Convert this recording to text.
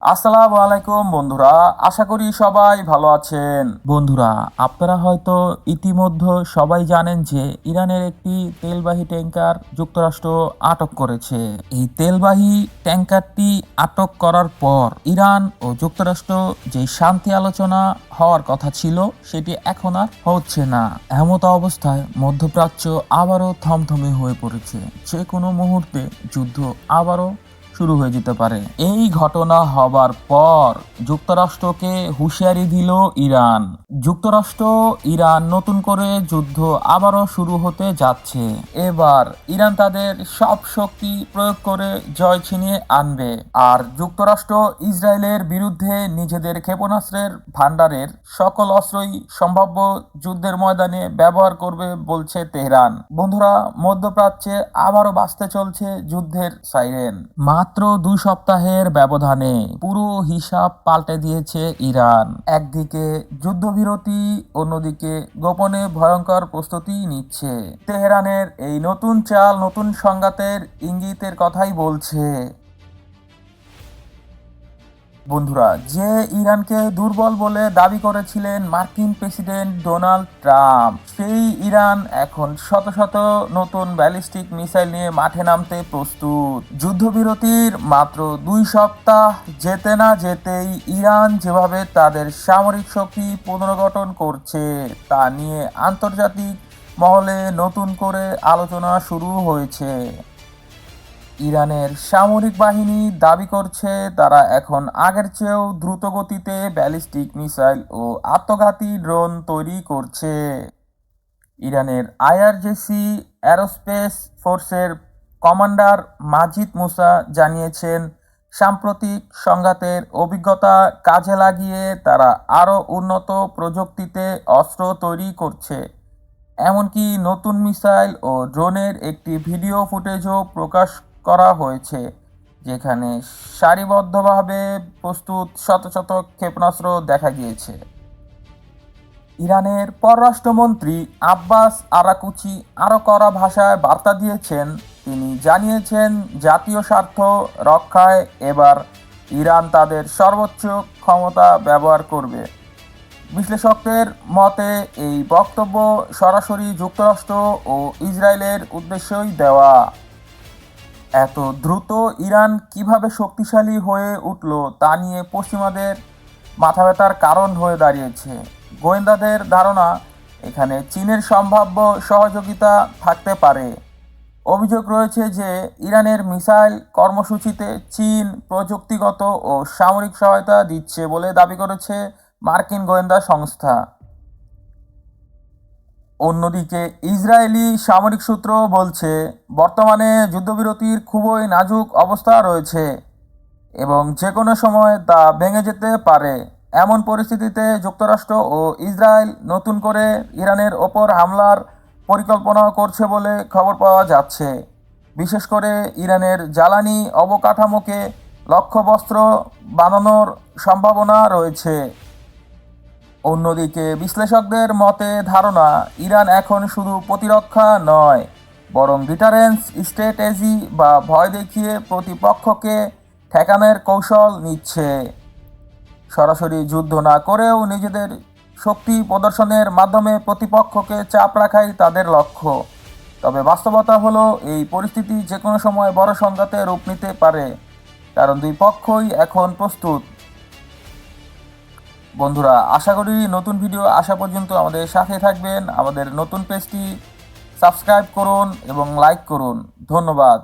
আসসালামু আলাইকুম বন্ধুরা, আশা করি সবাই ভালো আছেন। বন্ধুরা, আপনারা হয়তো ইতিমধ্যে সবাই জানেন যে ইরানের একটি তেলবাহী ট্যাঙ্কার যুক্তরাষ্ট্র আটক করেছে। এই তেলবাহী ট্যাঙ্কারটি আটক করার পর ইরান ও যুক্তরাষ্ট্র যে শান্তি আলোচনা হওয়ার কথা ছিল সেটি এখন আর হচ্ছে না। এমত অবস্থায় মধ্যপ্রাচ্য আবারও থমথমে হয়ে পড়েছে। যে কোনো মুহূর্তে যুদ্ধ আবারও শুরু হয়ে যেতে পারে। এই ঘটনা হবার পর যুক্তরাষ্ট্রকে হুঁশিয়ারি দিল ইরান। যুক্তরাষ্ট্র ইরান নতুন করে যুদ্ধ আবারও শুরু হতে যাচ্ছে। এবার ইরান তাদের সব শক্তি প্রয়োগ করে জয় ছিনিয়ে আনবে। আর যুক্তরাষ্ট্র ইসরায়েলের বিরুদ্ধে নিজেদের ক্ষেপণাস্ত্রের ভান্ডারের সকল অস্ত্রই সম্ভাব্য যুদ্ধের ময়দানে ব্যবহার করবে বলছে তেহরান। বন্ধুরা, মধ্যপ্রাচ্যে আবারও বাজতে চলছে যুদ্ধের সাইরেন। মাত্র 2 সপ্তাহের ব্যবধানে পুরো হিসাব পাল্টে দিয়েছে ইরান। একদিকে যুদ্ধবিরতি, অন্যদিকে গোপনে ভয়ঙ্কর প্রস্তুতি নিচ্ছে। তেহরানের এই নতুন চাল নতুন সংঘাতের ইঙ্গিতের কথাই বলছে। বন্ধুরা, যে ইরানকে দুর্বল বলে দাবি করেছিলেন মার্কিন প্রেসিডেন্ট ডোনাল্ড ট্রাম্প, সেই ইরান এখন শত শত নতুন ব্যালিস্টিক মিসাইল নিয়ে মাঠে নামতে প্রস্তুত। যুদ্ধবিরতির মাত্র 2 সপ্তাহ যেতে না যেতেই ইরান যেভাবে তাদের সামরিক শক্তি পুনর্গঠন করছে তা নিয়ে আন্তর্জাতিক মহলে নতুন করে আলোচনা শুরু হয়েছে। ইরানের সামরিক বাহিনী দাবি করছে তারা এখন আগের চেয়েও দ্রুত গতিতে ব্যালিস্টিক মিসাইল ও আত্মঘাতী ড্রোন তৈরি করছে। ইরানের আইআরজিসি অ্যারোস্পেস ফোর্সের কমান্ডার মাজিদ মুসা জানিয়েছেন, সাম্প্রতিক সংঘাতের অভিজ্ঞতা কাজে লাগিয়ে তারা আরও উন্নত প্রযুক্তিতে অস্ত্র তৈরি করছে। এমনকি নতুন মিসাইল ও ড্রোনের একটি ভিডিও ফুটেজও প্রকাশ করা হয়েছে, যেখানে সারিবদ্ধভাবে প্রস্তুত শত শত ক্ষেপণাস্ত্র দেখা গিয়েছে। ইরানের পররাষ্ট্রমন্ত্রী আব্বাস আরাকুচি আরও কড়া ভাষায় বার্তা দিয়েছেন। তিনি জানিয়েছেন, জাতীয় স্বার্থ রক্ষায় এবার ইরান তাদের সর্বোচ্চ ক্ষমতা ব্যবহার করবে। বিশ্লেষকদের মতে এই বক্তব্য সরাসরি যুক্তরাষ্ট্র ও ইসরায়েলের উদ্দেশ্যই দেওয়া। এত দ্রুত ইরান কিভাবে শক্তিশালী হয়ে উঠল তা নিয়ে পশ্চিমাদের মাথা ব্যথার কারণ হয়ে দাঁড়িয়েছে। গোয়েন্দাদের ধারণা, এখানে চীনের সম্ভাব্য সহযোগিতা থাকতে পারে। অভিযোগ রয়েছে যে ইরানের মিসাইল কর্মসূচিতে চীন প্রযুক্তিগত ও সামরিক সহায়তা দিচ্ছে বলে দাবি করেছে মার্কিন গোয়েন্দা সংস্থা। অন্যদিকে ইসরায়েলি সামরিক সূত্র বলছে, বর্তমানে যুদ্ধবিরতির খুবই নাজুক অবস্থা রয়েছে এবং যে কোনো সময় তা ভেঙে যেতে পারে। এমন পরিস্থিতিতে যুক্তরাষ্ট্র ও ইসরায়েল নতুন করে ইরানের ওপর হামলার পরিকল্পনা করছে বলে খবর পাওয়া যাচ্ছে। বিশেষ করে ইরানের জ্বালানি অবকাঠামোকে লক্ষ্যবস্ত্র বানানোর সম্ভাবনা রয়েছে। অন্যদিকে বিশ্লেষকদের মতে ধারণা, ইরান এখন শুধু প্রতিরক্ষা নয়, বরং ডিটারেন্স স্ট্র্যাটেজি বা ভয় দেখিয়ে প্রতিপক্ষকে ঠেকানোর কৌশল নিচ্ছে। সরাসরি যুদ্ধ না করেও নিজেদের শক্তি প্রদর্শনের মাধ্যমে প্রতিপক্ষকে চাপ রাখাই তাদের লক্ষ্য। তবে বাস্তবতা হলো, এই পরিস্থিতি যে কোনো সময় বড় সংঘাতে রূপ নিতে পারে, কারণ দুই পক্ষই এখন প্রস্তুত। বন্ধুরা, আশা করি নতুন ভিডিও আসা পর্যন্ত আমাদের সাথে থাকবেন। আমাদের নতুন পেজটি সাবস্ক্রাইব করুন এবং লাইক করুন। ধন্যবাদ।